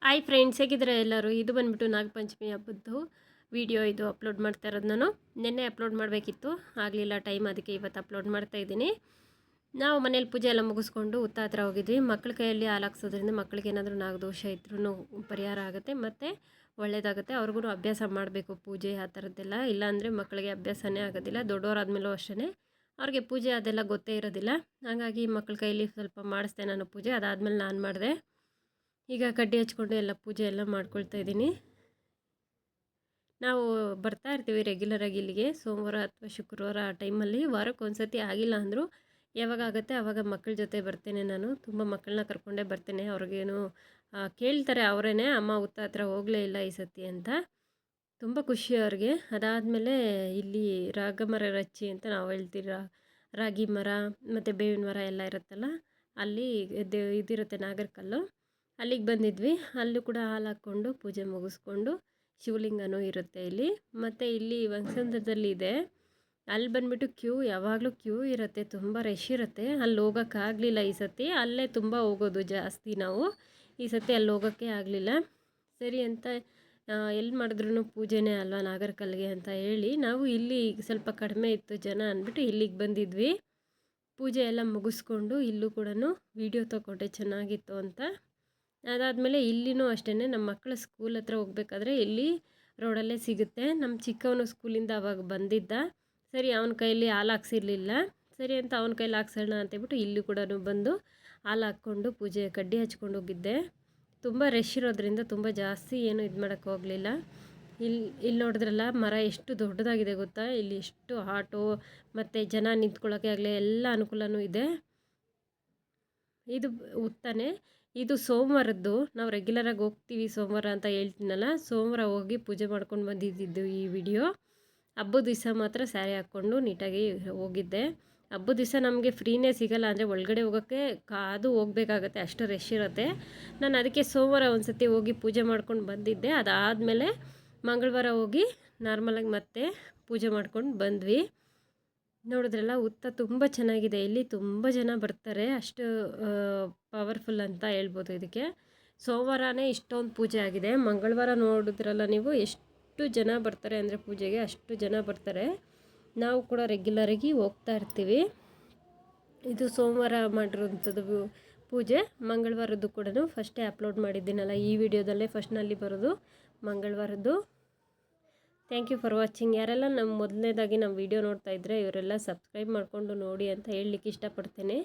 Hi friends, ಹೇಗಿದ್ದಾರೆ ಎಲ್ಲರೂ? ಇದು ಬಂದುಬಿಟ್ಟು ನಾಗಪಂಚಮಿ ಹಬ್ಬದ್ದು ವಿಡಿಯೋ. ಇದು ಅಪ್ಲೋಡ್ ಮಾಡ್ತಾ ಇರೋದು ನಾನು ನಿನ್ನೆ ಅಪ್ಲೋಡ್ ಮಾಡಬೇಕಿತ್ತು, ಆಗಲಿಲ್ಲ ಟೈಮ್. ಅದಕ್ಕೆ ಇವತ್ತು ಅಪ್ಲೋಡ್ ಮಾಡ್ತಾಯಿದ್ದೀನಿ. ನಾವು ಮನೇಲಿ ಪೂಜೆ ಎಲ್ಲ ಮುಗಿಸ್ಕೊಂಡು ಹುತ್ತ ಹತ್ರ ಹೋಗಿದ್ವಿ. ಮಕ್ಕಳ ಕೈಯಲ್ಲಿ ಹಾಲು ಹಾಕ್ಸೋದ್ರಿಂದ ಮಕ್ಕಳಿಗೆ ಏನಾದರೂ ನಾಗದೋಷ ಇದ್ರೂ ಪರಿಹಾರ ಆಗುತ್ತೆ ಮತ್ತು ಒಳ್ಳೆಯದಾಗುತ್ತೆ. ಅವ್ರಿಗೂ ಅಭ್ಯಾಸ ಮಾಡಬೇಕು ಪೂಜೆ ಆ ಥರದ್ದೆಲ್ಲ. ಇಲ್ಲಾಂದರೆ ಮಕ್ಕಳಿಗೆ ಅಭ್ಯಾಸನೇ ಆಗೋದಿಲ್ಲ. ದೊಡ್ಡವರಾದ್ಮೇಲೂ ಅಷ್ಟೇ ಅವ್ರಿಗೆ ಪೂಜೆ ಅದೆಲ್ಲ ಗೊತ್ತೇ ಇರೋದಿಲ್ಲ. ಹಾಗಾಗಿ ಮಕ್ಕಳ ಕೈಯಲ್ಲಿ ಸ್ವಲ್ಪ ಮಾಡಿಸ್ದೆ ನಾನು ಪೂಜೆ. ಅದಾದಮೇಲೆ ನಾನು ಮಾಡಿದೆ. ಈಗ ಕಡ್ಡಿ ಹಚ್ಕೊಂಡು ಎಲ್ಲ ಪೂಜೆ ಎಲ್ಲ ಮಾಡ್ಕೊಳ್ತಾ ಇದ್ದೀನಿ. ನಾವು ಬರ್ತಾ ಇರ್ತೀವಿ ರೆಗ್ಯುಲರಾಗಿ ಇಲ್ಲಿಗೆ ಸೋಮವಾರ ಅಥವಾ ಶುಕ್ರವಾರ ಆ ಟೈಮಲ್ಲಿ. ವಾರಕ್ಕೆ ಒಂದು ಸತಿ ಆಗಿಲ್ಲ ಅಂದರೂ ಯಾವಾಗ ಆಗುತ್ತೆ ಆವಾಗ ಮಕ್ಕಳ ಜೊತೆ ಬರ್ತೇನೆ. ನಾನು ತುಂಬ ಮಕ್ಕಳನ್ನ ಕರ್ಕೊಂಡೇ ಬರ್ತೇನೆ. ಅವ್ರಿಗೇನು ಕೇಳ್ತಾರೆ ಅವರೇ, ಅಮ್ಮ ಹುತ್ತ ಹತ್ರ ಹೋಗಲೇ ಇಲ್ಲ ಈ ಸತಿ ಅಂತ. ತುಂಬ ಖುಷಿ ಅವ್ರಿಗೆ. ಅದಾದಮೇಲೆ ಇಲ್ಲಿ ರಾಗಮರ ರಚ್ಚಿ ಅಂತ ನಾವು ಹೇಳ್ತೀವಿ. ರಾಗಿ ಮರ ಮತ್ತು ಬೇವಿನ ಮರ ಎಲ್ಲ ಇರುತ್ತಲ್ಲ, ಅಲ್ಲಿ ಇದಿರುತ್ತೆ ನಾಗರಕಲ್ಲು. ಅಲ್ಲಿಗೆ ಬಂದಿದ್ವಿ. ಅಲ್ಲೂ ಕೂಡ ಹಾಲು ಹಾಕ್ಕೊಂಡು ಪೂಜೆ ಮುಗಿಸ್ಕೊಂಡು, ಶಿವಲಿಂಗನೂ ಇರುತ್ತೆ ಇಲ್ಲಿ. ಮತ್ತು ಇಲ್ಲಿ ವಂಸಂದ್ರದಲ್ಲಿ ಇದೆ, ಅಲ್ಲಿ ಬಂದುಬಿಟ್ಟು ಕ್ಯೂ, ಯಾವಾಗಲೂ ಕ್ಯೂ ಇರುತ್ತೆ, ತುಂಬ ರಶ್ ಇರುತ್ತೆ. ಅಲ್ಲಿ ಹೋಗೋಕ್ಕಾಗಲಿಲ್ಲ ಈ ಸತಿ. ಅಲ್ಲೇ ತುಂಬ ಹೋಗೋದು ಜಾಸ್ತಿ ನಾವು. ಈ ಸತಿ ಅಲ್ಲಿ ಹೋಗೋಕ್ಕೆ ಆಗಲಿಲ್ಲ. ಸರಿ ಅಂತ ಎಲ್ಲಿ ಮಾಡಿದ್ರೂ ಪೂಜೆನೇ ಅಲ್ವಾ ನಾಗರಕಲ್ಲಿಗೆ ಅಂತ ಹೇಳಿ ನಾವು ಇಲ್ಲಿ ಸ್ವಲ್ಪ ಕಡಿಮೆ ಇತ್ತು ಜನ ಅಂದ್ಬಿಟ್ಟು ಇಲ್ಲಿಗೆ ಬಂದಿದ್ವಿ. ಪೂಜೆ ಎಲ್ಲ ಮುಗಿಸ್ಕೊಂಡು ಇಲ್ಲೂ ಕೂಡ ವೀಡಿಯೋ ತೊಗೊಂಡೆ, ಚೆನ್ನಾಗಿತ್ತು ಅಂತ. ಅದಾದಮೇಲೆ ಇಲ್ಲಿನೂ ಅಷ್ಟೇ, ನಮ್ಮ ಮಕ್ಕಳ ಸ್ಕೂಲ್ ಹತ್ರ ಹೋಗ್ಬೇಕಾದ್ರೆ ಇಲ್ಲಿ ರೋಡಲ್ಲೇ ಸಿಗುತ್ತೆ. ನಮ್ಮ ಚಿಕ್ಕವನು ಸ್ಕೂಲಿಂದ ಅವಾಗ ಬಂದಿದ್ದ. ಸರಿ, ಅವನ ಕೈಯಲ್ಲಿ ಹಾಲು ಹಾಕ್ಸಿರ್ಲಿಲ್ಲ. ಸರಿ ಅಂತ ಅವನ ಕೈಲಿ ಹಾಕ್ಸೋಣ ಅಂತೇಳ್ಬಿಟ್ಟು ಇಲ್ಲಿ ಕೂಡ ಬಂದು ಹಾಲು ಹಾಕ್ಕೊಂಡು ಪೂಜೆ ಕಡ್ಡಿ ಹಚ್ಕೊಂಡು ಹೋಗಿದ್ದೆ. ತುಂಬ ರಶ್ ಇರೋದ್ರಿಂದ ತುಂಬ ಜಾಸ್ತಿ ಏನು ಇದು ಮಾಡೋಕ್ಕೆ ಹೋಗಲಿಲ್ಲ. ಇಲ್ಲಿ ನೋಡಿದ್ರಲ್ಲ ಮರ ಎಷ್ಟು ದೊಡ್ಡದಾಗಿದೆ ಗೊತ್ತಾ? ಇಲ್ಲಿ ಎಷ್ಟು ಆಟೋ ಮತ್ತು ಜನ ನಿಂತ್ಕೊಳ್ಳೋಕ್ಕೆ ಆಗಲಿ ಎಲ್ಲ ಅನುಕೂಲವೂ ಇದೆ. ಇದು ಹುತ್ತನೇ. ಇದು ಸೋಮವಾರದ್ದು. ನಾವು ರೆಗ್ಯುಲರಾಗಿ ಹೋಗ್ತೀವಿ ಸೋಮವಾರ ಅಂತ ಹೇಳ್ತೀನಲ್ಲ, ಸೋಮವಾರ ಹೋಗಿ ಪೂಜೆ ಮಾಡ್ಕೊಂಡು ಬಂದಿದ್ದು ಈ ವಿಡಿಯೋ. ಹಬ್ಬದ ದಿವಸ ಮಾತ್ರ ಸ್ಯಾರಿ ಹಾಕ್ಕೊಂಡು ನೀಟಾಗಿ ಹೋಗಿದ್ದೆ. ಹಬ್ಬದ ದಿವಸ ನಮಗೆ ಫ್ರೀನೇ ಸಿಗೋಲ್ಲ, ಅಂದರೆ ಒಳಗಡೆ ಹೋಗೋಕ್ಕೆ ಕಾದು ಹೋಗಬೇಕಾಗತ್ತೆ, ಅಷ್ಟು ರಶ್ ಇರುತ್ತೆ. ನಾನು ಅದಕ್ಕೆ ಸೋಮವಾರ ಒಂದು ಸತಿ ಹೋಗಿ ಪೂಜೆ ಮಾಡ್ಕೊಂಡು ಬಂದಿದ್ದೆ. ಅದಾದಮೇಲೆ ಮಂಗಳವಾರ ಹೋಗಿ ನಾರ್ಮಲಾಗಿ ಮತ್ತೆ ಪೂಜೆ ಮಾಡ್ಕೊಂಡು ಬಂದ್ವಿ. ನೋಡಿದ್ರಲ್ಲ, ಹುತ್ತ ತುಂಬ ಚೆನ್ನಾಗಿದೆ. ಇಲ್ಲಿ ತುಂಬ ಜನ ಬರ್ತಾರೆ, ಅಷ್ಟು ಪವರ್ಫುಲ್ ಅಂತ ಹೇಳ್ಬೋದು ಇದಕ್ಕೆ. ಸೋಮವಾರನೇ ಇಷ್ಟೊಂದು ಪೂಜೆ ಆಗಿದೆ. ಮಂಗಳವಾರ ನೋಡಿದ್ರಲ್ಲ ನೀವು, ಎಷ್ಟು ಜನ ಬರ್ತಾರೆ ಅಂದರೆ ಪೂಜೆಗೆ ಅಷ್ಟು ಜನ ಬರ್ತಾರೆ. ನಾವು ಕೂಡ ರೆಗ್ಯುಲರಾಗಿ ಹೋಗ್ತಾ ಇರ್ತೀವಿ. ಇದು ಸೋಮವಾರ ಮಾಡಿರೋಂಥದ್ದು ಪೂಜೆ. ಮಂಗಳವಾರದ್ದು ಕೂಡ ಫಸ್ಟೇ ಅಪ್ಲೋಡ್ ಮಾಡಿದ್ದೀನಲ್ಲ ಈ ವಿಡಿಯೋದಲ್ಲೇ ಫಸ್ಟ್ನಲ್ಲಿ ಬರೋದು ಮಂಗಳವಾರದ್ದು. Thank you for watching. ಯಾರೆಲ್ಲ ನಮ್ಮ ಮೊದಲನೇದಾಗಿ ನಮ್ಮ ವಿಡಿಯೋ ನೋಡ್ತಾ ಇದ್ದರೆ ಇವರೆಲ್ಲ ಸಬ್ಸ್ಕ್ರೈಬ್ ಮಾಡಿಕೊಂಡು ನೋಡಿ ಅಂತ ಹೇಳಲಿಕ್ಕೆ ಇಷ್ಟಪಡ್ತೇನೆ.